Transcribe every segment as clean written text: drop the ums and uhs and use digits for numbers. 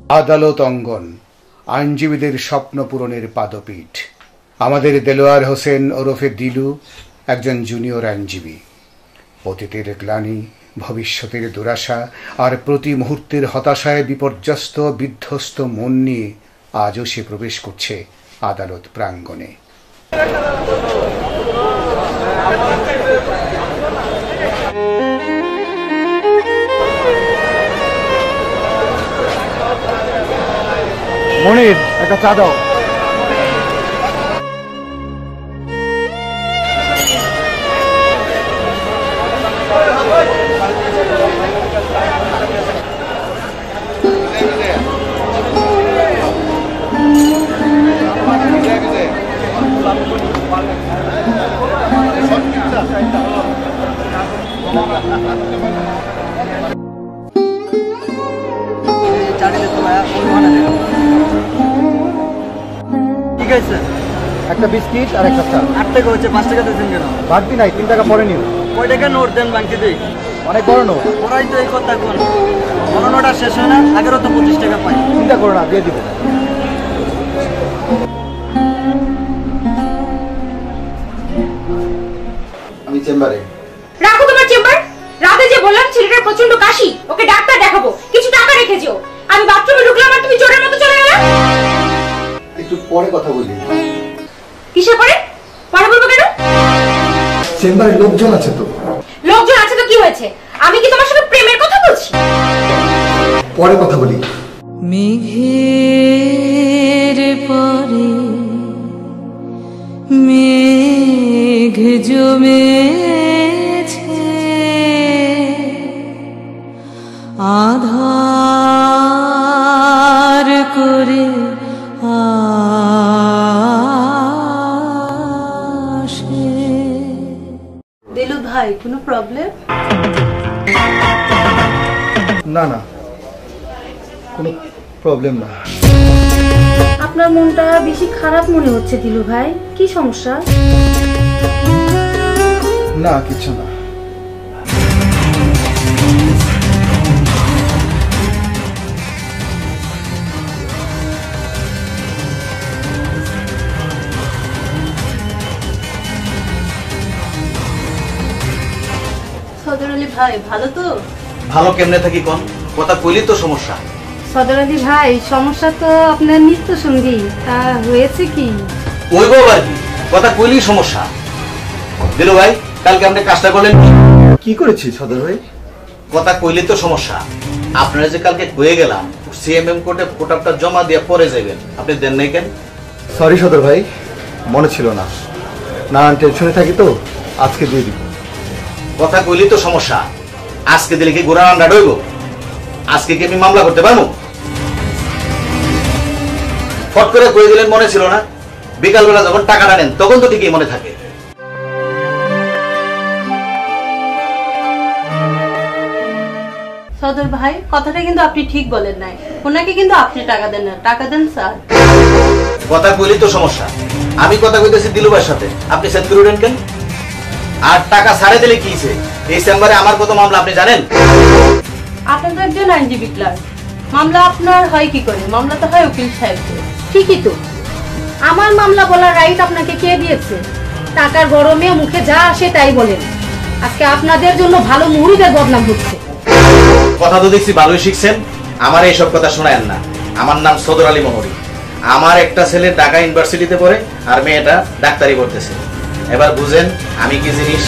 আদালত অঙ্গন, আইনজীবীদের স্বপ্ন পূরণের পাদপীঠ। আমাদের দেলোয়ার হোসেন ওরফে দিলু একজন জুনিয়র আইনজীবী। অতীতের গ্লানি, ভবিষ্যতের দুরাশা আর প্রতি মুহূর্তের হতাশায় বিপর্যস্ত বিধ্বস্ত মন নিয়ে আজও সে প্রবেশ করছে আদালত প্রাঙ্গণে। মনির, একটা চা দাও। ঠিক আছে, একটা বিস্কিট আর একটা চা। 8 টাকা হচ্ছে, 5 টাকা দিয়েছেন কেন? বাড়তি নাই, 3 টাকা পরে নিও। কয় টাকা নোট দেন বাংকে দিই? অনেক বড় নোট। ওরাই তো এই কথা কোন, বড় নোট আর শেষ হয় না, আগেরও তো 25 টাকা পাই। চিন্তা করো না, দিয়ে দিব। আমি চেম্বারে। রাখো তোমার চেম্বার। রাতে যে বললাম ছেলেটার প্রচন্ড কাশি, ওকে ডাক্তার দেখাবো, কিছু টাকা রেখে যেও। আমি বাথরুমে ঢুকলাম আর তুমি চোরের মতো চলে গেলে। একটু পরে কথা বলি। কিসে পরে? পরে বলবো কেন? চেম্বারে লোকজন আছে তো। লোকজন আছে তো কি হয়েছে? আমি কি তোমার সাথে প্রেমের কথা বলছি? পরে কথা বলি। মেঘের পরে মেঘ জমেছে, আধার করে আসে। দিলু ভাই, কোনো প্রবলেম? না না, কোনো প্রবলেম না। আপনার মনটা বেশি খারাপ মনে হচ্ছে দিলু ভাই, কি সমস্যা? না, কিছু না। সদর আলী ভাই ভালো তো? ভালো কেমনে থাকি কোন কথা কইলি তো সমস্যা। সদর আলী ভাই, সমস্যা তো আপনার নিত্য সঙ্গী, তা হয়েছে কি? ওই গো আর কি কথা কইলি সমস্যা। দিলু ভাই, কালকে আপনি কাজটা করলেন কি করেছি সদর ভাই? কথা কইলি তো সমস্যা। আপনারা যে কালকে কয়ে গেলাম সিএমএম কোর্টে কোটাপটা জমা দিয়ে পরে যাবেন, আপনি দেন নাই কেন? সরি সদর ভাই, মনে ছিল না, নানান টেনশনে থাকি তো, আজকে দিয়ে দিব। কথা কইলি তো সমস্যা। আজকে দিলে কি গোড়া রান্না ডইব? আজকে কি আমি মামলা করতে পারবো? ফট করে কয়ে দিলেন মনে ছিল না, বিকালবেলা যখন টাকাটা নেন তখন তো ঠিকই মনে থাকে। সদর ভাই, কথাটা কিন্তু আপনি ঠিক বলেন নাই, ওনাকে কিন্তু আপনি টাকা দেন না, টাকা দেন স্যার। কথা কইলি তো সমস্যা। আমি কথা কইতেছি দিলু ভাইয়ের সাথে, আপনি সেট করে দেন কেন? আর টাকা ছাড়ে দিলে কি হইছে? এই চেম্বারে আমার কত মামলা আপনি জানেন? আপনি তো একজন আইনজীবী ক্লার্ক, মামলা আপনার হয় কি করে? মামলা তো হয় উকিল সাহেবকে। ঠিকই তো, আমার মামলা বলার রাইট আপনাকে কে দিয়েছে? টাকার গরমে মুখে যা আসে তাই বলেন। আজকে আপনাদের জন্য ভালো মুহুরিদের বদনাম হচ্ছে। কথা তো দেখছি ভালোই শিখছেন, আমার এইসব কথা শোনায়েন না। আমার নাম সদর আলী মোহরি। আমার একটা ছেলে ঢাকা ইউনিভার্সিটিতে পড়ে আর মেয়েটা ডাক্তারি পড়তেছে। এবার বুঝেন আমি কি জিনিস।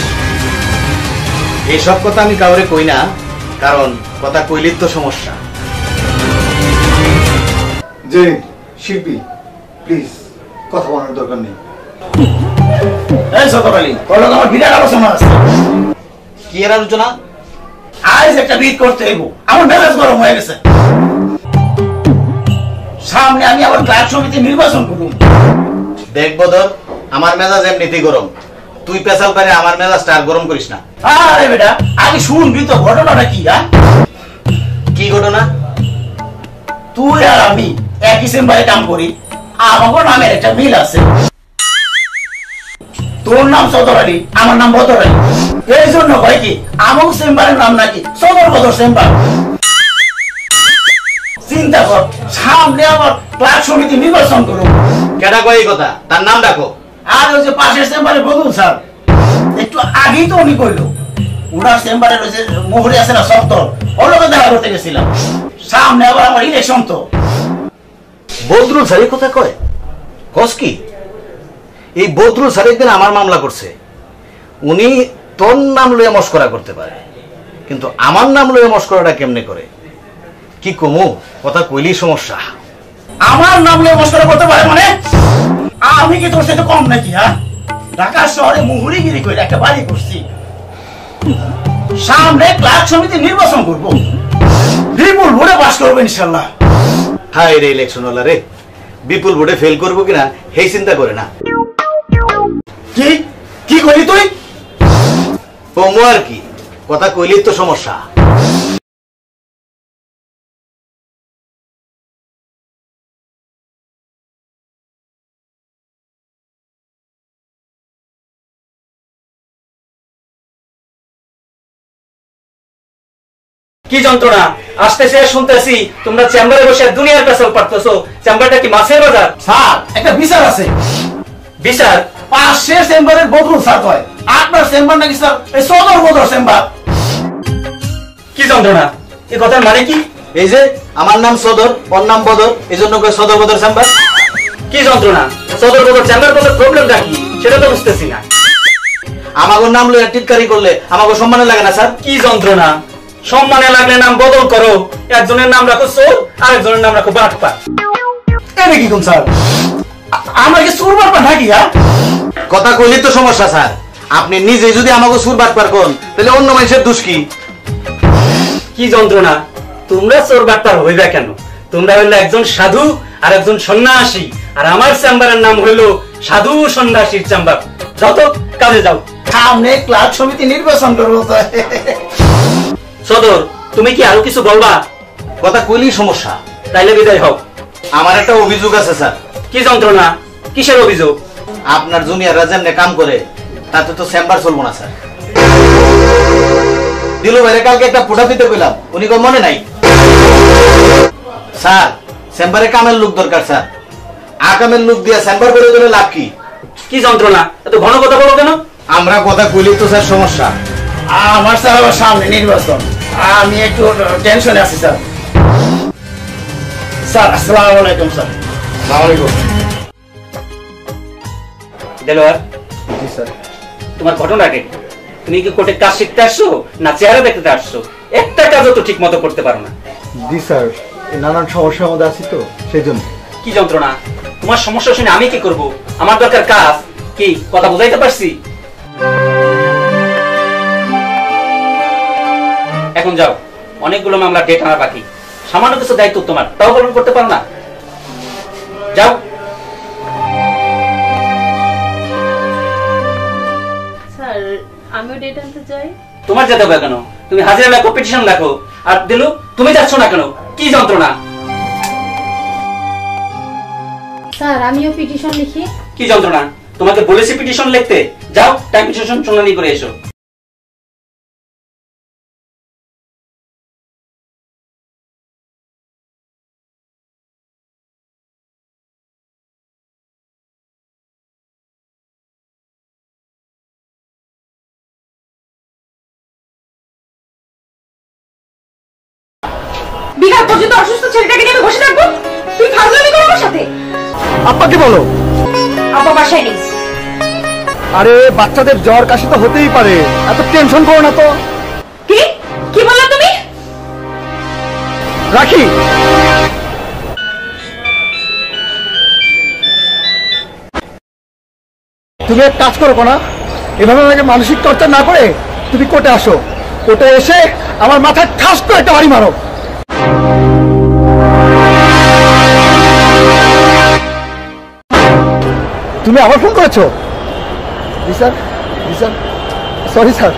এইসব কথা আমি কাউরে কই না, কারণ কথা কইলির তো সমস্যা। যে শিল্পী, প্লিজ কথা বলার দরকার নেই। এই সদর আলী, তোর লগে আমার বিরাট আলোচনা আছে। কি এর আলোচনা? আজ একটা বিট করতে হইব, আমার মেজাজ গরম হয়ে গেছে। সামনে আমি আবার ক্লাব সমিতি নির্বাচন করুম। দেখ বদর, আমার মেজাজ এমনিতেই গরম, তুই পেশাল পারে আমার মেজাজটা আর গরম করিস না। আরে বেটা, আগে শুনবি তো ঘটনাটা কি। কি ঘটনা? তুই আর আমি একই চেম্বারে কাম করি, আমার নামের একটা মিল আছে। তোর নাম সদর আলী, আমার নাম বদর আলী। এই জন্য হয় কি আমার চেম্বারের নাম নাকি সদর বদর চেম্বার। চিন্তা কর, সামনে আবার ক্লাস সমিতি নির্বাচন করো। কেডা কয় এই কথা? তার নাম ডাকো। আর ওই যে পাশের চেম্বারে বদুল স্যার, একটু আগেই তো উনি কইলো, ওনার চেম্বারের ওই যে মোহরি আছে না সত্তর, ওর লোকে দেখা করতে গেছিলাম। সামনে আবার আমার ইলেকশন তো। বদরুল স্যার এই কথা কয়? কস কি? এই বদরুল স্যার একদিন আমার মামলা করছে। উনি তোর নাম লইয়া মস্করা করতে পারে, কিন্তু আমার নাম লইয়া মস্করাটা কেমনে করে? কি কমু, কথা কইলেই সমস্যা। আমার নাম নিয়ে মস্করা করতে পারে মানে? আমি কি তোর সাথে কম নাকি? হ্যাঁ, ঢাকা শহরে মুহুরিগিরি করে একটা বাড়ি করছি। সামনে ক্লাব সমিতি নির্বাচন করবো, বিপুল ভোটে পাস করবো ইনশাল্লাহ। হাই রে ইলেকশন হলা রে, বিপুল ভোটে ফেল করবো কিনা সেই চিন্তা করে না। কি কি করলি তুই? কমু আর কি, কথা কইলেই তো সমস্যা। কি যন্ত্রণা আসতেছে শুনতেছি, তোমরা চেম্বারে বসে দুনিয়ার পেছল পারতেছো। চেম্বারটা কি মাছের বাজার? স্যার একটা বিচার আছে। বিচার? পাশের চেম্বারের বদরুল স্যার কয় আপনার চেম্বার নাকি স্যার এই সদর বদর চেম্বার। কি যন্ত্রণা, এই কথার মানে কি? এই যে আমার নাম সদর, ওর নাম বদর, এই জন্য সদর বদর চেম্বার। কি যন্ত্রণা, সদর বদর চেম্বার বদর প্রবলেমটা কি সেটা তো বুঝতেছি না। আমাকে নাম লইয়া টিটকারি করলে আমাকে সম্মানে লাগে না স্যার? কি যন্ত্রণা, সম্মানে লাগলে নাম বদল করো, একজনের নাম রাখো চোর আর একজনের নাম রাখো বাটপার। এটা কি কোন স্যার? আমার কি সুর বাটপার নাকি? হ্যাঁ, কথা কইলেই তো সমস্যা স্যার। আপনি নিজে যদি আমাকে সুর বাটপার কোন, তাহলে অন্য মানুষের দোষ কি? কি যন্ত্রণা, তোমরা চোর বাটপার হইবা কেন? তোমরা হইলো একজন সাধু আর একজন সন্ন্যাসী, আর আমার চেম্বারের নাম হইলো সাধু সন্ন্যাসীর চেম্বার। যাও তো কাজে যাও। সামনে ক্লাব সমিতি নির্বাচন করবো তো। সদর, তুমি কি আরো কিছু বলবা? কথা কইলেই সমস্যা। তাইলে বিদায় হও। আমার একটা অভিযোগ আছে স্যার। কি যন্ত্রণা, কিসের অভিযোগ? আপনার জুনিয়ররা যেমনে কাম করে তাতে তো চেম্বার চলবো না স্যার। দিলু ভাইরে কালকে একটা ফোটা দিতে কইলাম, উনি কো মনে নাই। স্যার চেম্বারে কামের লোক দরকার স্যার। আকামের লোক দিয়া চেম্বার করে দিলে লাভ কি? কি যন্ত্রণা, এত ঘন কথা বলো কেন? আমরা কথা কইলেই তো স্যার সমস্যা। আমার স্যার আবার সামনে নির্বাচন, আমি একটু টেনশনে আছি স্যার। স্যার আসসালামু আলাইকুম স্যার। আসসালামু আলাইকুম। দেলোয়ার, জি স্যার। তোমার ঘটনাটা কি? তুমি কি কোর্টে কাজ শিখতে আসছো না চেহারা দেখতে আসছো? একটা কাজও তো ঠিক মতো করতে পারো না। জি স্যার, নানান সমস্যার মধ্যে আছি তো সেই জন্য। কি যন্ত্রণা, তোমার সমস্যা শুনে আমি কি করব? আমার দরকার কাজ। কি কথা বুঝাইতে পারছি? এখন যাও, অনেকগুলো মামলা ডেট আনা বাকি। সামান্য কিছু দায়িত্ব তোমার, তাও পালন করতে পারো না। যাও। স্যার আমিও ডেট আনতে চাই। তোমার যেতে হবে কেন? তুমি হাজিরা লেখো, পিটিশন লেখো। আর দিলু, তুমি যাচ্ছ না কেন? কি যন্ত্রণা? স্যার আমিও পিটিশন লিখি। কি যন্ত্রণা, তোমাকে বলেছি পিটিশন লিখতে। যাও, টাইম পিটিশন শুনানি করে এসো। বিকাল পর্যন্ত অসুস্থ ছেলেটাকে নিয়ে আমি বসে থাকবো? তুই ফাজলামি করো আমার সাথে? আব্বাকে বলো। আব্বা বাসায় নেই। আরে বাচ্চাদের জ্বর কাশি তো হতেই পারে, এত টেনশন করো না তো। কি কি বললা তুমি? রাখি। তুমি এক কাজ করো না, এভাবে আমাকে মানসিক টর্চার না করে তুমি কোর্টে আসো। কোর্টে এসে আমার মাথায় ঠাস করে একটা বাড়ি মারো। তুমি আবার ফোন করেছো? জি স্যার, জি sir, sorry sir,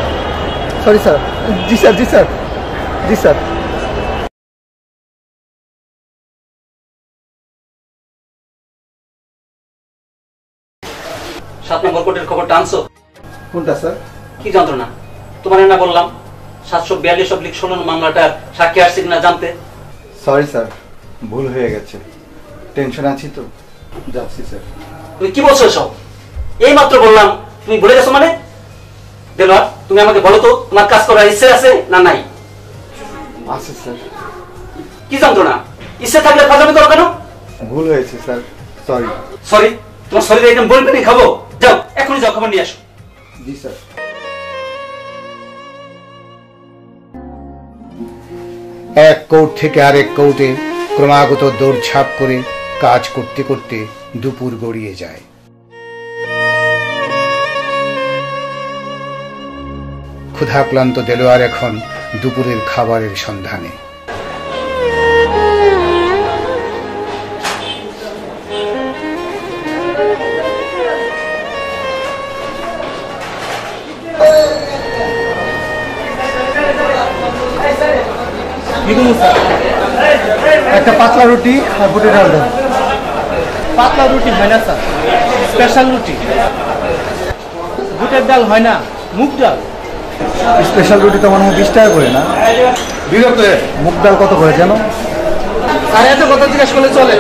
sorry sir, জি স্যার, জি স্যার, জি স্যার। 7 নম্বর কোর্টের খবরটা আনছো? কোনটা স্যার? কি যন্ত্রণা, তোমার না বললাম 742 অবলিক 16 মামলাটার সাক্ষী আসছে কিনা জানতে। সরি স্যার, ভুল হয়ে গেছে, টেনশন আছি তো, যাচ্ছি স্যার। তুমি কি বলছো সব? এই মাত্র বললাম, তুমি ভুলে গেছো মানে? দেলোয়ার, তুমি আমাকে বলো তো, তোমার কাজ করার ইচ্ছে আছে না নাই? আছে স্যার। কি যন্ত্রণা? ইচ্ছে থাকলে ফাজলামি করো কেন? ভুল হয়েছে স্যার, সরি। সরি? তোমার শরীরে আইটেম বলবে না খাবো? যাও, এখনই যাও, খাবার নিয়ে আসো। জি স্যার। এক কোর্ট থেকে আরেক কোর্টে ক্রমাগত দৌড়ঝাঁপ করে কাজ করতে করতে দুপুর গড়িয়ে যায়। ক্ষুধাক্লান্ত দেলোয়ার এখন দুপুরের খাবারের সন্ধানে। একটা পাতলা রুটি আর বুটের ডাল দেন। পাতলা রুটি হয় না স্যার, স্পেশাল রুটি। বুটের ডাল হয় না, মুগ ডাল। স্পেশাল রুটি তো মনে হয় 20 টাকা করে না? বিরক্ত। মুগ ডাল কত করে জানো? আর এত কথা জিজ্ঞাসা করলে চলে?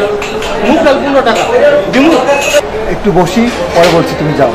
মুগ ডাল 15 টাকা। দিমু? একটু বসি, পরে বলছি, তুমি যাও।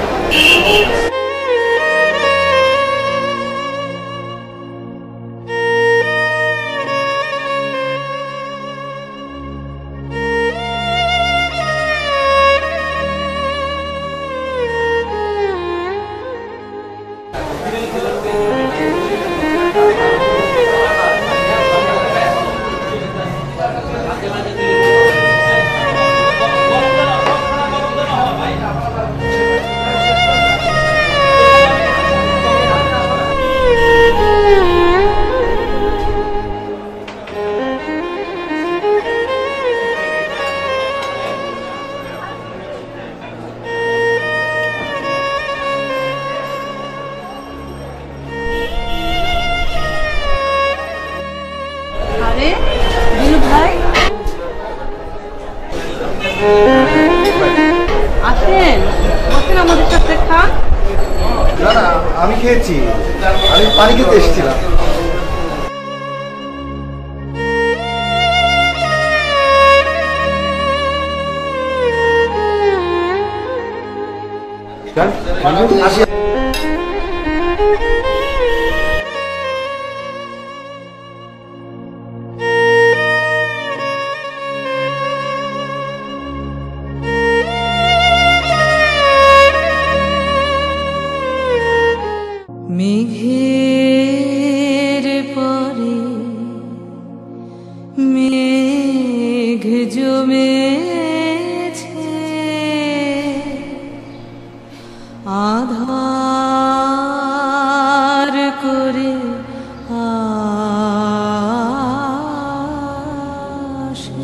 আরে দিলু ভাই, আসেন, বসেন আমাদের সাথে খান। না না, আমি খেয়েছি, আমি পানি খেতে এসেছিলাম। মেঘের পরে মেঘ জমেছে, আধার করে আসে।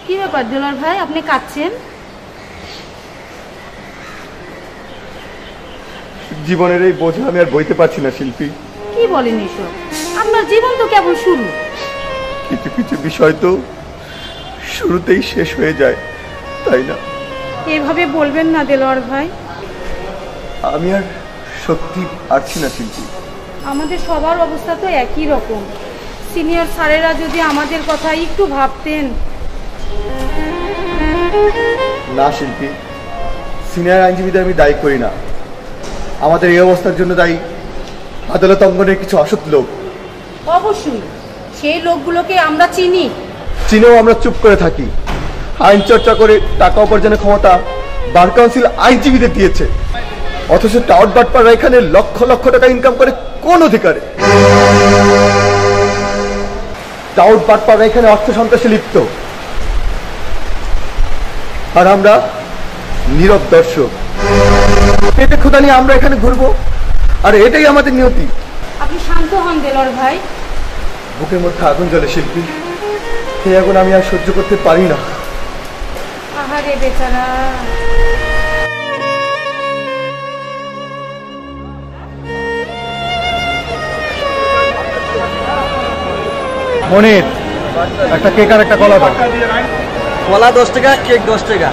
কি ব্যাপার দেলোয়ার ভাই, আপনি কাঁদছেন? জীবনের এই বোঝা আমি আর বইতে পারছি না শিল্পী। কি বলেন এসব? আপনার জীবন তো কেবল শুরু। কিছু কিছু বিষয় তো শুরুতেই শেষ হয়ে যায়, তাই না? এভাবে বলবেন না দেলোয়ার ভাই। আমি আর সত্যি পারছি না শিল্পী। আমাদের সবার অবস্থা তো একই রকম। সিনিয়র স্যারেরা যদি আমাদের কথা একটু ভাবতেন। না শিল্পী, সিনিয়র আইনজীবীদের আমি দায়ী করি না। আমাদের এই অবস্থার জন্য দায়ী আদালত অঙ্গনের কিছু অসৎ লোক। অবশ্যই সেই লোকগুলোকে আমরা চিনি। চিনেও আমরা চুপ করে থাকি। আইন চর্চা করে টাকা উপার্জনের ক্ষমতা বার কাউন্সিল আইনজীবীদের দিয়েছে, অথচ টাউট বাটপাড়া এখানে লক্ষ লক্ষ টাকা ইনকাম করে কোন অধিকারে? টাউট বাটপাড়া এখানে অর্থ সন্ত্রাসে লিপ্ত, আর আমরা নীরব দর্শক। পেটে ক্ষুধা নিয়ে আমরা এখানে ঘুরবো, আর এটাই আমাদের নিয়তি। আপনি শান্ত হন দেলোয়ার ভাই। বুকের মধ্যে আগুন জ্বলে শিল্পী, এই আগুন আমি আর সহ্য করতে পারি না। আহারে বেচারা। মনির, একটা কেক আর একটা কলা দাও। কলা 10 টাকা, কেক 10 টাকা,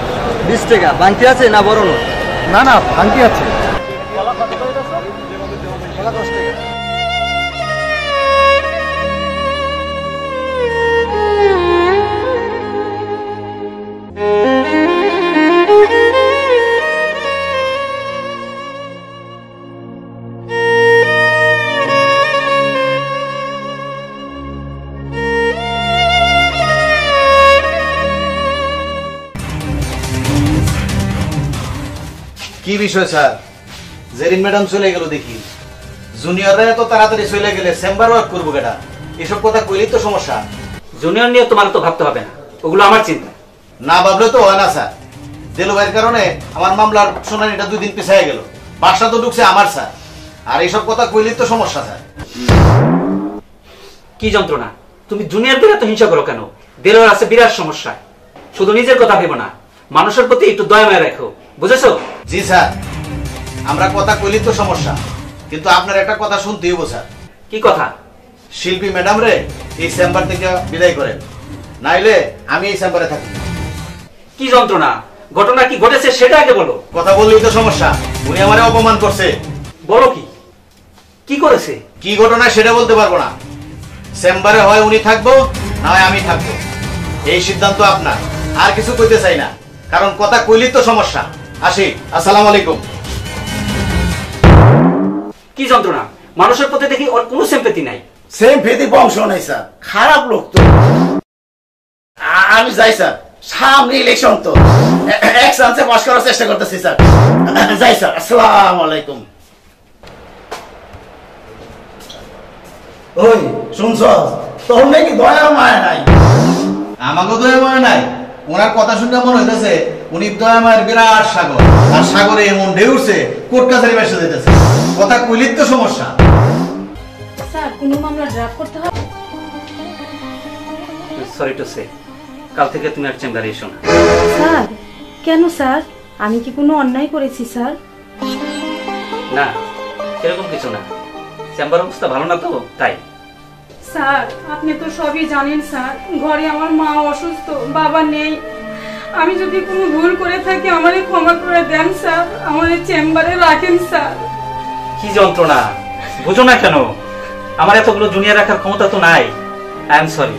20 টাকা। বাংতি আছে না বড় নোট? না না, ভাঙতি আছে। কলা 10 টাকা। কি বিষয় স্যার? জেরিন ম্যাডাম চলে গেল দেখি, জুনিয়ররা এত তাড়াতাড়ি চলে গেলে চেম্বার ওয়ার্ক করবো কেটা? এসব কথা কইলেই তো সমস্যা। জুনিয়র নিয়ে তোমার তো ভাবতে হবে না, ওগুলো আমার চিন্তা। না ভাবলে তো হয় না স্যার। দেলু ভাইয়ের কারণে আমার মামলার শুনানিটা 2 দিন পিছিয়ে গেল। বাসটা তো ঢুকছে আমার স্যার, আর এইসব কথা কইলেই তো সমস্যা স্যার। কি যন্ত্রণা! তুমি জুনিয়রদের এত হিংসা করো কেন? দেলোয়ার আছে বিরাট সমস্যা। শুধু নিজের কথা ভেবো না, মানুষের প্রতি একটু দয়া মায়া রাখো, বুঝেছো? জি স্যার, আমরা কথা কইলেই তো সমস্যা, কিন্তু আপনার একটা কথা শুনতে হইব স্যার। কি কথা? শিল্পী ম্যাডাম রে এই চেম্বার থেকে বিদায় করেন, নাইলে আমি এই চেম্বারে থাকি। কি যন্ত্রণা! ঘটনা কি ঘটেছে সেটা আগে বলো। কথা বললেই তো সমস্যা। উনি আমারে অপমান করছে। বলো কি কি করেছে? কি ঘটনা সেটা বলতে পারবো না। চেম্বারে হয় উনি থাকবো, না হয় আমি থাকবো, এই সিদ্ধান্ত আপনার। আর কিছু কইতে চাই না, কারণ কথা কইলেই তো সমস্যা। আসি, আসসালামু আলাইকুম। কি যন্ত্রণা! মানুষের প্রতি দেখি ওর কোনো সিম্পেথি নাই। সিম্পেথি বংশ নাই স্যার, খারাপ লোক তো। আমি যাই স্যার, সামনে ইলেকশন তো, এক চান্সে পাস করার চেষ্টা করতেছি স্যার। যাই স্যার, আসসালামু আলাইকুম। ওই শুনছ, তোর নাকি দয়া মায়া নাই? আমাকে দয়া মায়া নাই? ওনার কথা শুনে মনে হইতেছে উনি দয়া মায়ের বিরাট সাগর, আর সাগরে এমন ঢেউ উঠছে কোর্ট কাছারি বেসে যেতেছে। কথা কইলেই তো সমস্যা। স্যার, কোনো মামলা ড্রাফট করতে হবে? সরি টু সে, কাল থেকে তুমি আর চেম্বারে এসো না। স্যার, কেন স্যার? আমি কি কোনো অন্যায় করেছি স্যার? না, এরকম কিছু না। চেম্বার অবস্থা ভালো না তো, তাই। স্যার, আপনি তো সবই জানেন স্যার, ঘরে আমার মা অসুস্থ, বাবা নেই। আমি যদি কোনো ভুল করে থাকি আমারে ক্ষমা করে দেন স্যার, আমারে চেম্বারে রাখেন স্যার। কি যন্ত্রণা! বুঝো না কেন? আমার এতগুলো জুনিয়র রাখার ক্ষমতা তো নাই। I am sorry.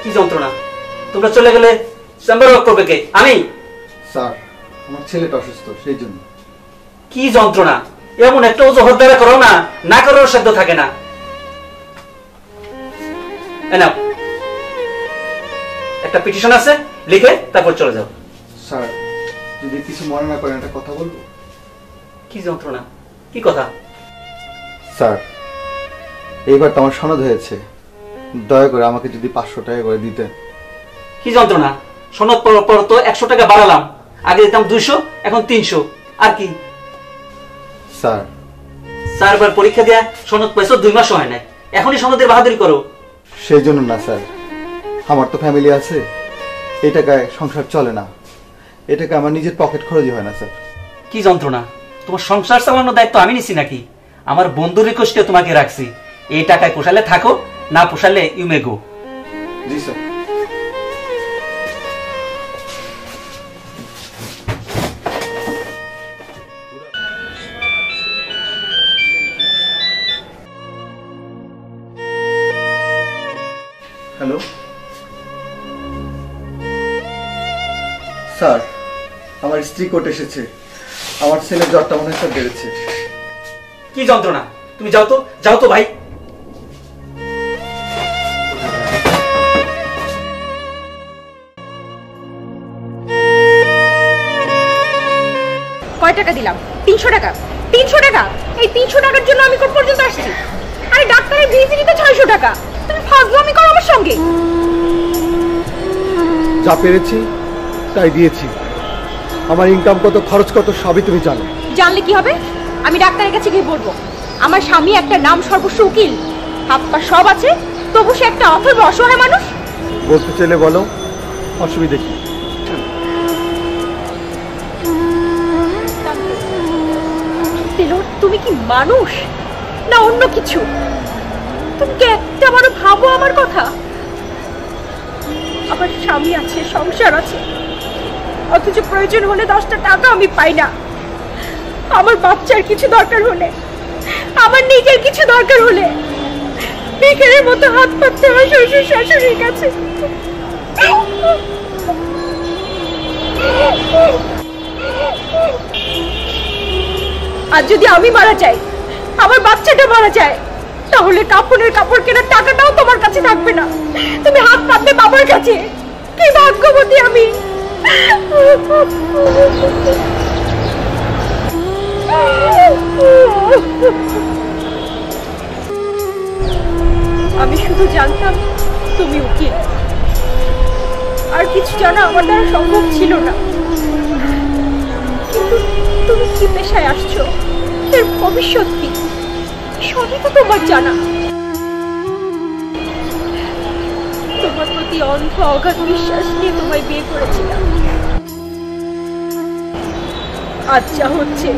কি যন্ত্রণা! তোমরা চলে গেলে চেম্বার ওয়ার্ক করবে কে? আমি। স্যার, আমার ছেলেটা অসুস্থ, সেই জন্য। কি যন্ত্রণা! এমন একটা অজুহাত দ্বারা করো না, না করার সাধ্য থাকে না। নাও, একটা পিটিশন আছে, লিখে তারপর চলে যাও। স্যার, যদি কিছু মনে না করেন একটা কথা বলবো? কি যন্ত্রণা! কি কথা? স্যার, এইবার তো আমার সনদ হয়েছে, দয়া করে আমাকে যদি 500 টাকা করে দিতেন। কি যন্ত্রণা! সনদ পর তো 100 টাকা বাড়ালাম, আগে দিতাম 200, এখন 300। আর কি? স্যার, 4 বার পরীক্ষা দেয়া সনদ পাইছো, 2 মাস হয় নাই, এখনই সনদের বাহাদুরি করো? সেই জন্য না স্যার, আমার তো ফ্যামিলি আছে, এই টাকায় সংসার চলে না, এই টাকা আমার নিজের পকেট খরচই হয় না স্যার। কি যন্ত্রণা! তোমার সংসার চালানোর দায়িত্ব আমি নিছি নাকি? আমার বন্ধুর রিকোয়েস্টে তোমাকে রাখছি। এই টাকায় পোষালে থাকো, না পোষালে ইউ মে গো। জি স্যার। হ্যালো স্যার, আমার স্ত্রী কোর্ট এসেছে, আমার ছেলের জ্বরটা মনে হয় বেড়েছে। কি যন্ত্রণা! তুমি যাও তো, যাও তো ভাই। কয় টাকা দিলাম? 300 টাকা। 300 টাকা! এই 300 টাকার জন্য আমি কোর্ট পর্যন্ত আসছি। আরে ডাক্তারের ভিজিটই তো 600 টাকা। তুমি ফাজলামি করো আমার সঙ্গে। যা পেরেছি তাই দিয়েছি, আমার ইনকাম কত, খরচ কত সবই তুমি জানো। জানলে কি হবে? আমি ডাক্তারের কাছে গিয়ে বলবো আমার স্বামী একটা নাম সর্বস্ব উকিল, হাত পা সব আছে, তবু সে একটা অথর্ব অসহায় মানুষ। বলতে চাইলে বলো, অসুবিধা কি? তুমি কি মানুষ না অন্য কিছু? তুমি একটা বড় ভাবো আমার কথা। আমার স্বামী আছে, সংসার আছে, অথচ প্রয়োজন হলে 10টা টাকা আমি পাই না। আমার বাচ্চার কিছু দরকার হলে, আমার নিজের কিছু দরকার হলে ভিখারির মতো হাত পাততে হয় শ্বশুর শাশুড়ির কাছে। আর যদি আমি মারা যাই, আমার বাচ্চাটা মারা যায়, তাহলে কাপড়ের কাপড় কেনার টাকাটাও তোমার কাছে থাকবে না। তুমি হাত পাতবে বাবার কাছে। কি ভাগ্যবতী আমি। আমি শুধু জানতাম তুমি উকিল, আর কিছু জানা আমার দ্বারা সম্ভব ছিল না। কিন্তু তুমি কি পেশায় আসছো, এর ভবিষ্যৎ কি, সবই তো তোমার জানা। তোমার প্রতি অন্ধ অগাধ বিশ্বাস নিয়ে তোমায় বিয়ে করেছিলাম। আজ যা হচ্ছে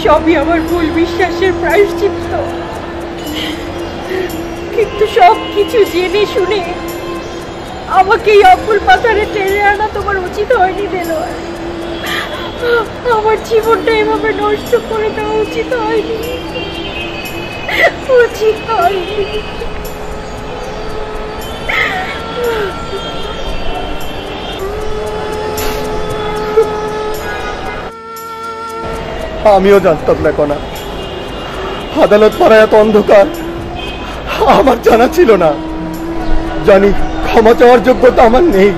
সবই আমার ভুল বিশ্বাসের প্রায়শ্চিত্ত। কিন্তু সব কিছু জেনে শুনে আমাকে এই অকুল পাথারে টেনে আনা তোমার উচিত হয়নি দেলোয়ার। আমার জীবনটা এভাবে নষ্ট করে দেওয়া উচিত হয়নি, উচিত হয়নি। আমিও জানতাম না কনা, আদালত পাড়ায় এত অন্ধকার আমার জানা ছিল না। জানি ক্ষমা চাওয়ার যোগ্যতা আমার নেই,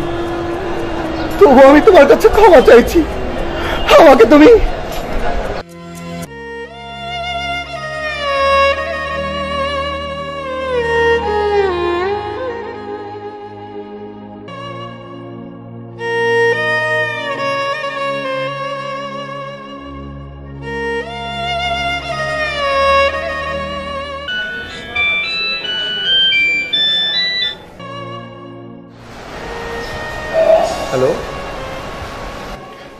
তবু আমি তোমার কাছে ক্ষমা চাইছি। আমাকে তুমি হ্যালো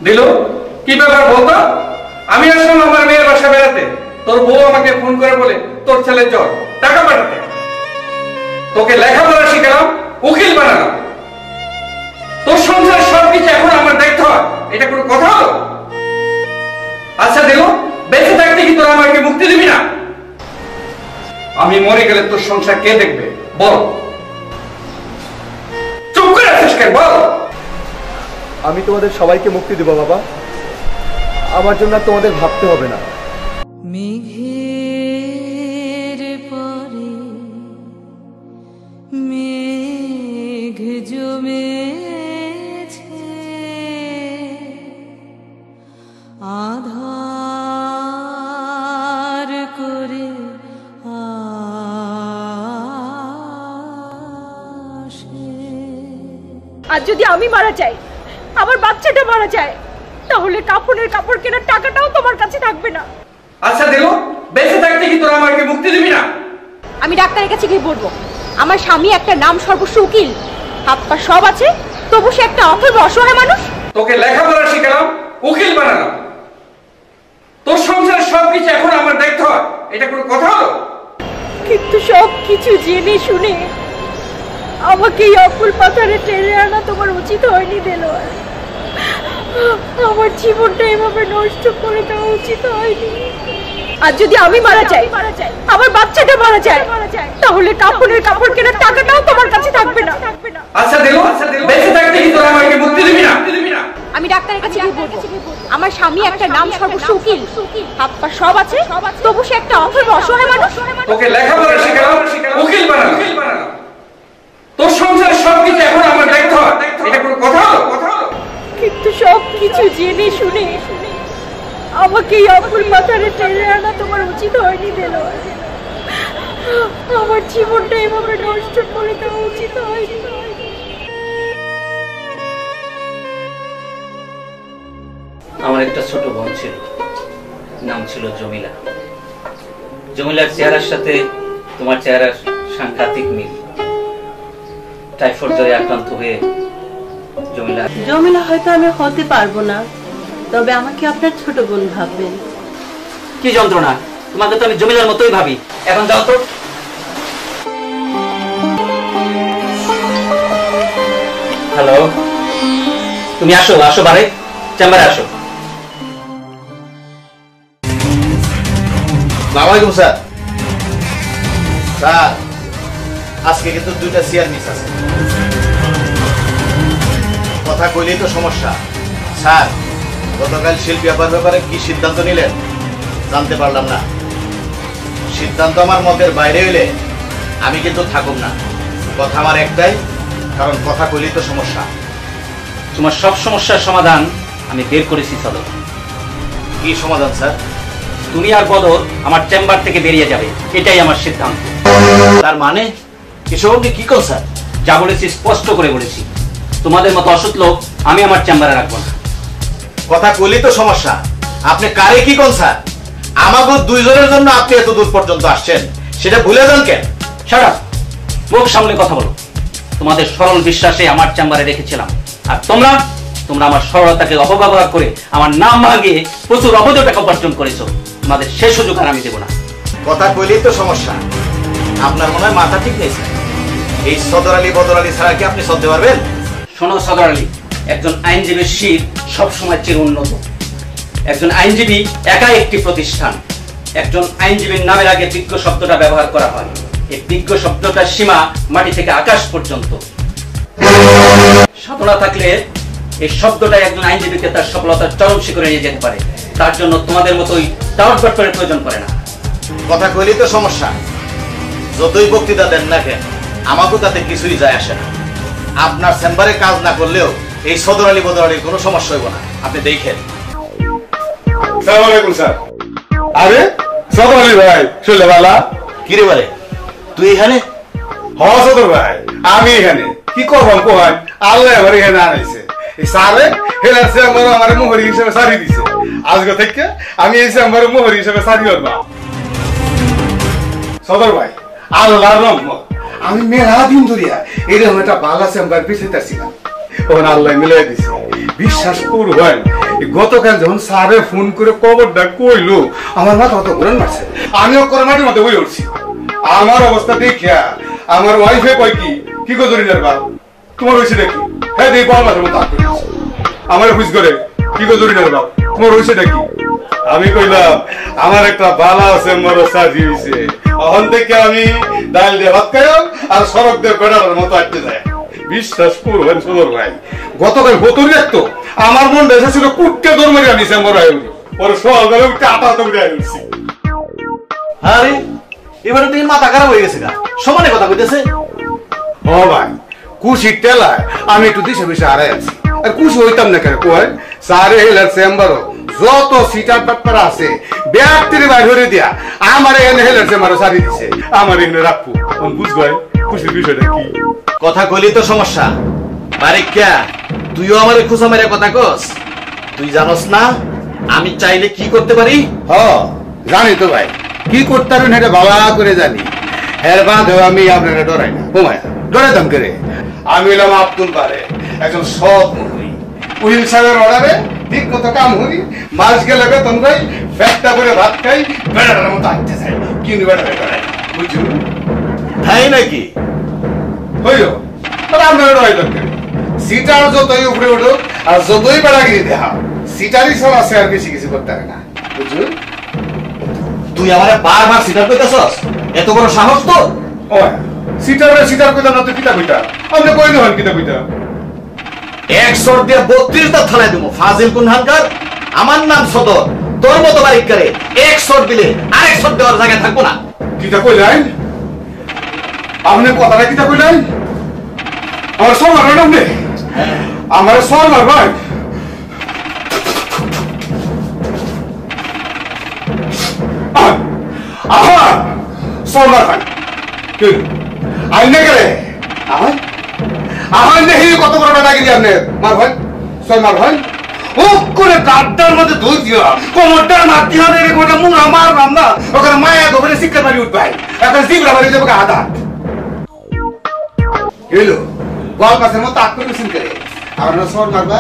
দিলু, কি ব্যাপার বলতো? আমি আসলাম আমার মেয়ের বাসা বেড়াতে, তোর বউ আমাকে ফোন করে বলে তোর ছেলের জ্বর, টাকা পাঠাতে। তোকে লেখাপড়া শিখালাম, উকিল বানালাম, তোর সংসার সবকিছু এখন আমার দায়িত্ব হয়, এটা কোনো কথা হলো? আচ্ছা দিলু, বেঁচে থাকতে কি তোরা আমাকে মুক্তি দিবি না? আমি মরে গেলে তোর সংসার কে দেখবে বল? চুপ করে আছিস কেন বল? আমি তোমাদের সবাইকে মুক্তি দেব বাবা, আমার জন্য তোমাদের ভাবতে হবে না। মেঘের পরে মেঘ জমেছে, আধার করে আসে। আর যদি আমি মারা যাই, আমার বাচ্চাটা মারা যায়, তাহলে কাপড়ের কাপড় কেনার টাকাটাও তোমার কাছে থাকবে না। আচ্ছা দিলু, বেঁচে থাকতে কি তোরা আমাকে মুক্তি দিবি না? আমি ডাক্তারের কাছে গিয়ে বলবো আমার স্বামী একটা নাম সর্বস্ব উকিল, হাত পা সব আছে, তবু সে একটা অথর্ব অসহায় মানুষ। তোকে লেখাপড়া শিখালাম, উকিল বানালাম, তোর সংসার সবকিছু এখন আমার দায়িত্ব হয়, এটা কোনো কথা হলো? কিন্তু সব কিছু জেনে শুনে আমাকে এই অকুল পাথারে টেনে আনা তোমার উচিত হয়নি দেলোয়ার। আমার জীবনটা এভাবে নষ্ট করে দেওয়া উচিত হয়নি। আর যদি আমি মারা যাই, আমার বাচ্চাটা মারা যায়, তাহলে কাপড়ের কাপড় কেনার টাকাটাও তোমার কাছে থাকবে না। আচ্ছা দিলু, বেঁচে থাকতে কি তোরা আমাকে মুক্তি দিবি না? আমি ডাক্তারের কাছে গিয়ে বলবো আমার স্বামী একটা নাম সর্বস্ব উকিল, হাত পা সব আছে, তবু সে একটা অথর্ব অসহায় মানুষ। তোকে লেখাপড়া শিখালাম, উকিল বানালাম, তোর সংসার সবকিছু এখন আমার দায়িত্ব হয়, এটা কোনো কথা হলো? কিন্তু সব কিছু জেনে শুনে আমাকে এই অকুল পাথারে টেনে আনা তোমার উচিত হয়নি দেলোয়ার। আমার জীবনটা এভাবে নষ্ট করে দেওয়া উচিত হয়নি। আমার একটা ছোট বোন ছিল, নাম ছিল জমিলা। জমিলার চেহারার সাথে তোমার চেহারার সাংঘাতিক মিল। টাইফয়েড জ্বরে আক্রান্ত হয়ে জমিলা হয়তো আমি হতে পারবো না, তবে আমাকে আপনার ছোট বোন ভাববেন। কি যন্ত্রণা, তোমাকে তো আমি জমিলার মতোই ভাবি। এখন যাও তো। হ্যালো, তুমি আসো আসো, বারে চেম্বারে আসো। আসসালামু স্যার। স্যার, আজকে কিন্তু 2টা চেয়ার মিস আছে। কথা কইলেই তো সমস্যা। স্যার, গতকাল শিল্পী আপার ব্যাপারে কি সিদ্ধান্ত নিলেন জানতে পারলাম না। সিদ্ধান্ত আমার মতের বাইরে হইলে আমি কিন্তু থাকুম না। কথা আমার একটাই, কারণ কথা কইলেই তো সমস্যা। তোমার সব সমস্যার সমাধান আমি বের করেছি। চলো। কি সমাধান স্যার? তুমি আর বদর আমার চেম্বার থেকে বেরিয়ে যাবে, এটাই আমার সিদ্ধান্ত। তার মানে এসব আপনি কি করেন স্যার? যা বলেছি স্পষ্ট করে বলেছি, তোমাদের মতো অসৎ লোক আমি আমার চেম্বারে রাখবো না। কথা কইলেই তো সমস্যা। আপনি কারে কি কোন স্যার? আমাকে দুইজনের জন্য আপনি এত দূর পর্যন্ত আসছেন, সেটা ভুলে যান কেন? সারা মুখ সামলে কথা বলো। তোমাদের সরল বিশ্বাসে আমার চেম্বারে রেখেছিলাম, আর তোমরা আমার সরলতাকে অপব্যবহার করে আমার নাম ভাঙিয়ে প্রচুর অবৈধ টাকা উপার্জন করেছো। তোমাদের সে সুযোগ আর আমি দেবো না। কথা কইলেই তো সমস্যা। আপনার মনে হয় মাথা ঠিক নেই স্যার। এই সদর আলী বদর আলী ছাড়া কি আপনি চলতে পারবেন? শোনো সদর আলী, একজন আইনজীবীর শির সবসময় চির উন্নত। একজন আইনজীবী একাই একটি প্রতিষ্ঠান। একজন আইনজীবীর নামের আগে বিজ্ঞ শব্দটা ব্যবহার করা হয়। এই বিজ্ঞ শব্দটার সীমা মাটি থেকে আকাশ পর্যন্ত। সাধনা থাকলে এই শব্দটা একজন আইনজীবীকে তার সফলতার চরম শিখরে নিয়ে যেতে পারে। তার জন্য তোমাদের মতোই টাওয়ার বাটপারের প্রয়োজন পড়ে না। কথা কইলেই তো সমস্যা। যতই বক্তৃতা দেন না কেন, আমাকেও তাতে কিছুই যায় আসে না। আপনার চেম্বারে কাজ না করলেও এই সদর আলী বদর আলীর কোনো সমস্যা হইব না, আপনি দেখেন। আসসালামু আলাইকুম স্যার। আরে সদর আলী ভাই, শুনলে বালা? কি রে বারে, তুই এখানে? হ্যাঁ সদর ভাই, আমি এখানে কি করবাম কোহান, আল্লাহ আমার এখানে আনাইছে। এই স্যারে হেলার চেম্বারে আমার মোহরি হিসেবে সারি দিছে। আজকে থেকে আমি এই চেম্বারে মোহরি হিসেবে সারি করবা। সদর ভাই, আল্লাহর রহমত, আমি মেলা দিন ধরিয়া এরকম একটা বালা চেম্বার পিছিয়েছিলাম। ওখান আল্লাহ মিলাই দিছে। বিশ্বাস করবেন, গতকাল যখন স্যারে ফোন করে খবরটা কইলো, আমার মাথা অত ঘুরে মারছে। আমিও করে মাটির মধ্যে বই উঠছি। আমার অবস্থা দেখিয়া আমার ওয়াইফে কয় কি গো জরিনার বাপ, তোমার হয়েছে নাকি? হ্যাঁ দেখি বল মাসের মতো আমার বুঝ করে কি গো জরিনার বাপ, তোমার হয়েছে নাকি? আমি কইলাম আমার একটা বালা চেম্বার সাজি হয়েছে। এখন থেকে আমি ডাল দিয়ে ভাত খাইলাম আর সড়ক দিয়ে বেড়ানোর মতো আটতে যায়। বিশ্বাস করবেন সদর ভাই, গতকাল বোতল দেখতো আমার মন এসেছিল কুটকে দৌড় মারি আমি চেম্বার আয় পরে সকালবেলা উঠে আটা দৌড়ে আসছি। আরে এবারে দিন মাথা খারাপ হয়ে গেছে গা, সমানে কথা কইতেছে। ও ভাই, খুশি টেলায় আমি একটু দিশে বেশি হারাই আছি। আর খুশি হইতাম না কেন কয়, সারে হেলার চেম্বারও যত সিটার ব্যাপার আছে ব্যাগটির বাইরে দিয়া আমার এখানে হেলার চেম্বারও সারি দিছে। আমার এখানে রাখবো, বুঝবাই খুশির বিষয়টা কি? কথা কইলি তো সমস্যা। বারিকা, তুইও আমারে খুশা মেরে কথা কস। তুই জানোস না আমি চাইলে কি করতে পারি? জানি তো ভাই, কি করতে পারেন এটা বাবা করে জানি। এর বাদেও আমি আপনারা ডরাই না। ও মায়া, ডরাইতাম করে? আমি হলাম আব্দুল বারে, একজন সৎ মুহুরি। উইল সাহেবের অর্ডারে ঠিক মতো কাম হই, মাস গেলে বেতন পাই, ফ্যাটটা করে ভাত খাই, বেড়ার মতো আঁকতে চাই। কিন্তু বেড়াবে বেড়াই, বুঝছো? তাই নাকি? হইল তাহলে আপনারা ডরাই দরকার। সিটার যতই উপরে উঠুক আর যতই বেড়াগিরি দেখা, সিটারই সব আছে, আর বেশি কিছু করতে হবে না, বুঝছো? তুই আমারে বারবার সিটার কইতাছস? এত বড় সাহস তোর? ও সিটার কইতাম না তো কিতা কইতা? আপনি কই দেন কিতা কইতা? এক শট দিয়ে 32 দাঁত থানায় দেবো। ফাজিল কুনহানকার, আমার নাম সদর, তোর মতো বারিককারে এক শট দিলে আরেক শট দেওয়ার জায়গায় থাকবো না। কিতা কইলেন আপনি? কথাটা কিতা কইলেন? আমার সর মারবেন আপনি? আমার সর মারবেন? সর মারবেন আইনে গেলে আমার দেখি কত বড় বেটাগিরি আপনি মারবেন, সর মারবেন। করে গাড্ডার মধ্যে ধুই দিয়া কোমরটার মাধ্যমে রেখে ওটা মুড়া মারলাম না, ওখানে মায়া গোবরে শিক্ষা বাড়ি উঠবাই, এখন জিবরা বাড়ি যাবো আদা এলো গল কাছের মতো আট করে শুনতে আমার সর মারবা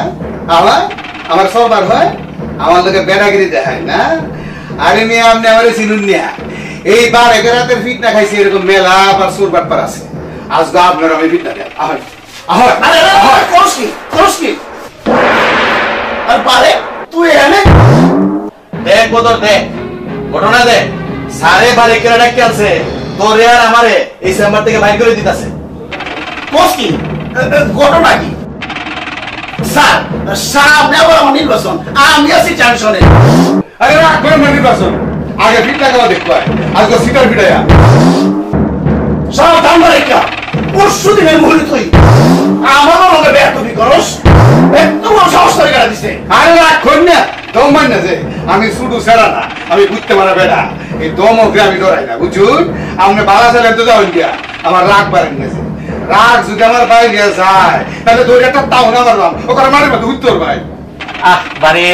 আবার আমার সরবার হয় আমার লোকে বেড়াগিরি দেখায় না। আরে মেয়ে আপনি আমার চিনুন না, এই বার এগারাতে ফিট না খাইছি এরকম মেলা আবার সুর বাটপার আছে, আজকে আপনার আমি ফিট না দেন আহ আর পারে তুই এখানে দেখ বদর দেখ ঘটনা দেখ সারে বারে কেরা ডাকি আছে তোরে আর আমারে এই চেম্বার থেকে বাইর করে দিতাছে। কি ঘটনা কি স্যার? সামনে আবার আমার নির্বাচন, আমি আছি টেনশনে। আরে রাখবেন না নির্বাচন, আগে ফিট টাকা দেখবো আজকে সিটার ফিটাইয়া সব দাম রেখা পরশু দিনের মুহূর্তে তুই আমারও লগে বেয়াদবি করস, একটু সাহস করে গেলা দিছে। আরে রাখুন না, দম মান না যে আমি শুধু সেরা না, আমি বুঝতে মারা বেড়া, এই দম ওকে আমি ডরাই না বুঝুন। আপনি বালা চালেন তো যাবেন গিয়া, আমার রাগ বাড়েন গেছে, রাগ যদি আমার বাইরে যায় তাহলে ধরে একটা তাও না মারলাম ওখানে মারের মধ্যে উত্তর ভাই। বারে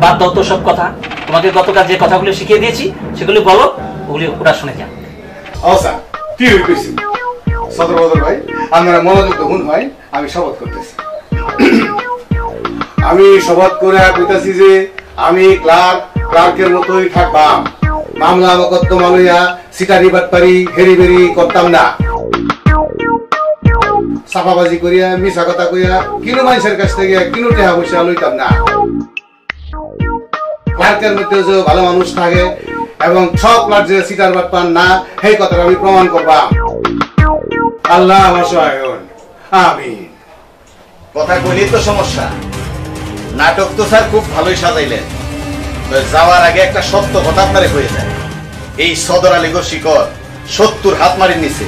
বাদ দাও তো সব কথা, তোমাকে গতকাল যে কথাগুলো শিখিয়ে দিয়েছি সেগুলো বলো, ওগুলি ওটা শুনে যান। ও স্যার কি হইতেছি সদর বদর ভাই, আপনারা মনোযোগ দেখুন ভাই, আমি শপথ করতেছি। আমি শপথ করে কইতাছি যে আমি ক্লার্কের মতোই থাকবাম, মামলা মকদ্দমা লইয়া সিটারি বাটপারি হেরি বেরি করতাম না, সাফাবাজি করিয়া মিছা কথা কইয়া কিনো মানুষের কাছ থেকে কিনো টাকা পয়সা লইতাম না, ক্লার্কের মধ্যে যে ভালো মানুষ থাকে এবং সব ক্লার্ক যে সিটার বাটপার না সেই কথাটা আমি প্রমাণ করবাম। আল্লাহ আমার সহায় হন, আমিন। কথা কইলেই তো সমস্যা, নাটক তো স্যার খুব ভালোই সাজাইলেন, যাওয়ার আগে একটা সত্য কথা আপনারে হয়ে যায়, এই সদর আলীগড় শিকড় 70 হাত মারির নিচে,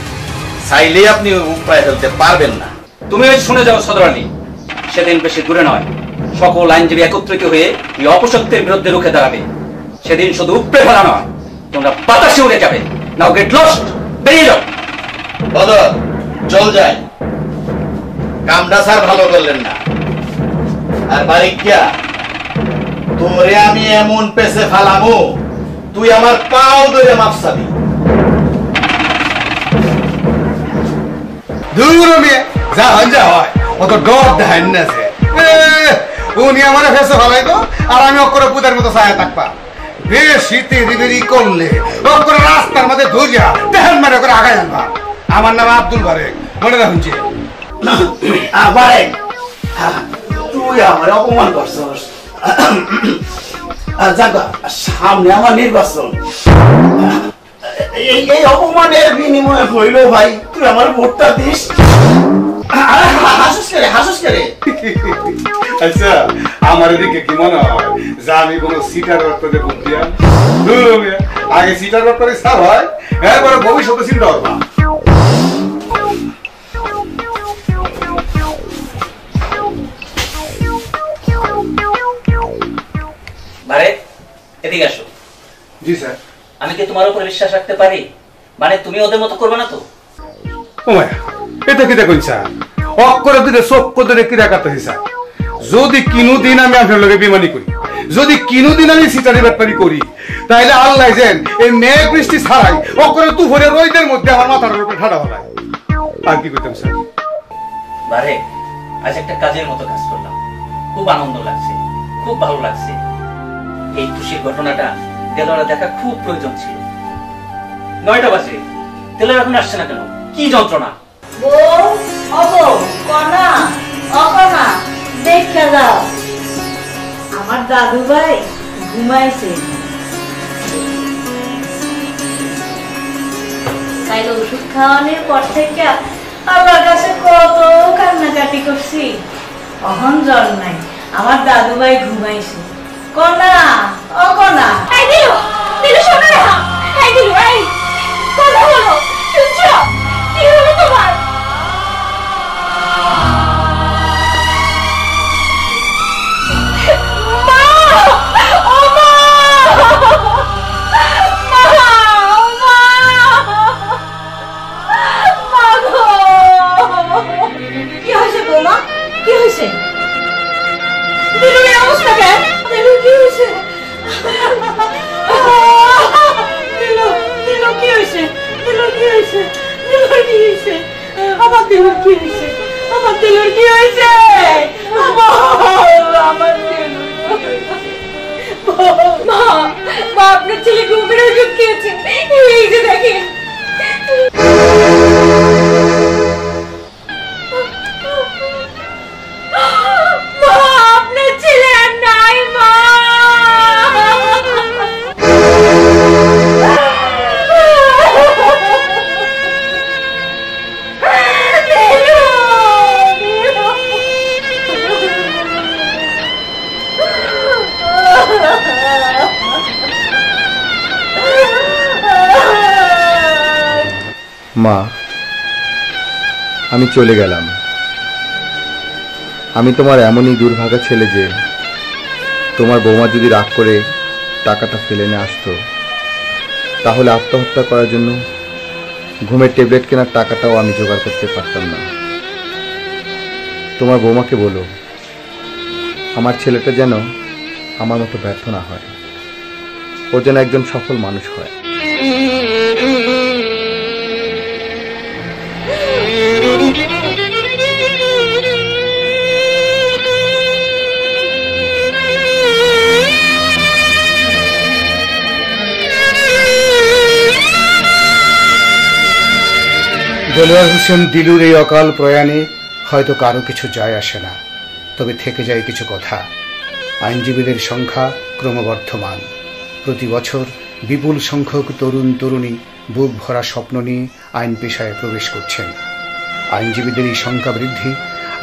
চাইলেই আপনি উপায় ফেলতে পারবেন না। তুমি শুনে যাও সদর আলী, সেদিন বেশি দূরে নয়, সকল আইনজীবী একত্রিত হয়ে এই অপশক্তির বিরুদ্ধে রুখে দাঁড়াবে। সেদিন শুধু উপড়ে ফেলা নয়, তোমরা বাতাসে উড়ে যাবে। নাও গেট লস্ট, বেরিয়ে যাও। বদর চল যায়, কামটা স্যার ভালো করলেন না। আর বারিকিয়া তোরে আমি এমন পেছে ফালামু তুই আমার পাও ধরে মাপ চাবি। দূর মেয়ে যা হন যা হয় অত ডর দেখান না যে উনি আমার ফেসে ফেলাই তো, আর আমি অক্ষরে পুতার মতো ছায়া থাকবা। বেশি দেরি করলে অক্ষরে রাস্তার মধ্যে ধরিয়া দেহান মারে করে আগায় আনবা। আমার নাম আব্দুল বারেক, মনে রাখুন যে বারেক তুই আমার অপমান করছস। সামনে আমার নির্বাচন, এই অপমানের বিনিময়ে হইল ভাই তুই আমার ভোটটা দিস। হাসুস করে আচ্ছা আমার এদিকে কি মনে হয় যে আমি কোন সিটার রক্ততে ভোট দিয়া? আগে সিটার রক্তরে সার হয়, এরপরে ভবিষ্যতে চিন্তা করবা। এদিকে আসো। জি স্যার। আমি কি তোমার উপরে বিশ্বাস রাখতে পারি? মানে তুমি ওদের মতো করবে না তো? ও মায়া এটা কি দেখুন স্যার, অক্ষরে দিলে চক্ষ ধরে কি রাখাতে স্যার। যদি কিনুদিন আমি আপনার লগে বেমানি করি, যদি কিনুদিন আমি সিটারি ব্যাপারি করি, তাহলে আল্লাহ যেন এই মেঘ বৃষ্টি ছাড়াই অক্ষরে তুফানের রোদের মধ্যে আমার মাথার উপরে ঠাডা হলায়। আর কি করতাম স্যার? বারে আজ একটা কাজের মতো কাজ করলাম, খুব আনন্দ লাগছে, খুব ভালো লাগছে। এই খুশির ঘটনাটা তেলরা দেখা খুব প্রয়োজন ছিল। 9টা বাজে, তেলরা এখন আসছে না কেন? কি যন্ত্রণা! বউ অবো কনা অকনা দেখে যাও, আমার দাদু ভাই ঘুমাইছে। তাই ওষুধ খাওয়ানোর পর থেকে আমার কাছে কত কান্নাকাটি করছি, অহন জ্বর নাই, আমার দাদু ভাই ঘুমাইছে। কনা অকনা এই দিলু দিলু শোনো না, এই দিলু এই কথা বলো, শুনছো? কি হলো তোমার? কি হয়েছে বৌমা? কি হয়েছে? দিলু এই অবস্থা দিলুর কি হয়েছে? আমার দিলুর কি হয়েছে? আমার মা, আপনার ছেলে ঘুমের ওষুধ খেয়েছে, এই যে দেখেন। আপনার ছেলে আর নাই মা। মা, আমি চলে গেলাম। আমি তোমার এমনই দুর্ভাগা ছেলে যে তোমার বৌমা যদি রাগ করে টাকাটা ফেলে নিয়ে আসতো, তাহলে আত্মহত্যা করার জন্য ঘুমের ট্যাবলেট কেনার টাকাটাও আমি জোগাড় করতে পারতাম না। তোমার বৌমাকে বলো আমার ছেলেটা যেন আমার মতো ব্যর্থ না হয়, ও যেন একজন সফল মানুষ হয়। দেলোয়ার হোসেন দিলুর এই অকাল প্রয়াণে হয়তো কারো কিছু যায় আসে না, তবে থেকে যায় কিছু কথা। আইনজীবীদের সংখ্যা ক্রমবর্ধমান। প্রতি বছর বিপুল সংখ্যক তরুণ তরুণী বুক ভরা স্বপ্ন নিয়ে আইন পেশায় প্রবেশ করছেন। আইনজীবীদের এই সংখ্যা বৃদ্ধি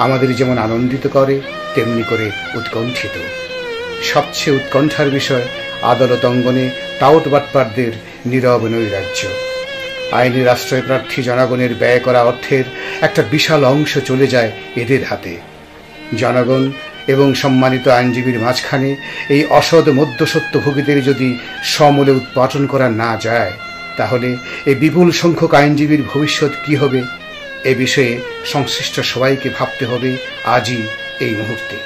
আমাদের যেমন আনন্দিত করে, তেমনি করে উৎকণ্ঠিত। সবচেয়ে উৎকণ্ঠার বিষয় আদালত অঙ্গনে টাউট বাটপারদের নীরব নৈরাজ্য। আইনের আশ্রয় প্রার্থী জনগণের ব্যয় করা অর্থের একটা বিশাল অংশ চলে যায় এদের হাতে। জনগণ এবং সম্মানিত আইনজীবীর মাঝখানে এই অসৎ মধ্যস্বত্বভোগীদের যদি সমূলে উৎপাটন করা না যায়, তাহলে এই বিপুল সংখ্যক আইনজীবীর ভবিষ্যৎ কি হবে, এ বিষয়ে সংশ্লিষ্ট সবাইকে ভাবতে হবে আজই, এই মুহূর্তে।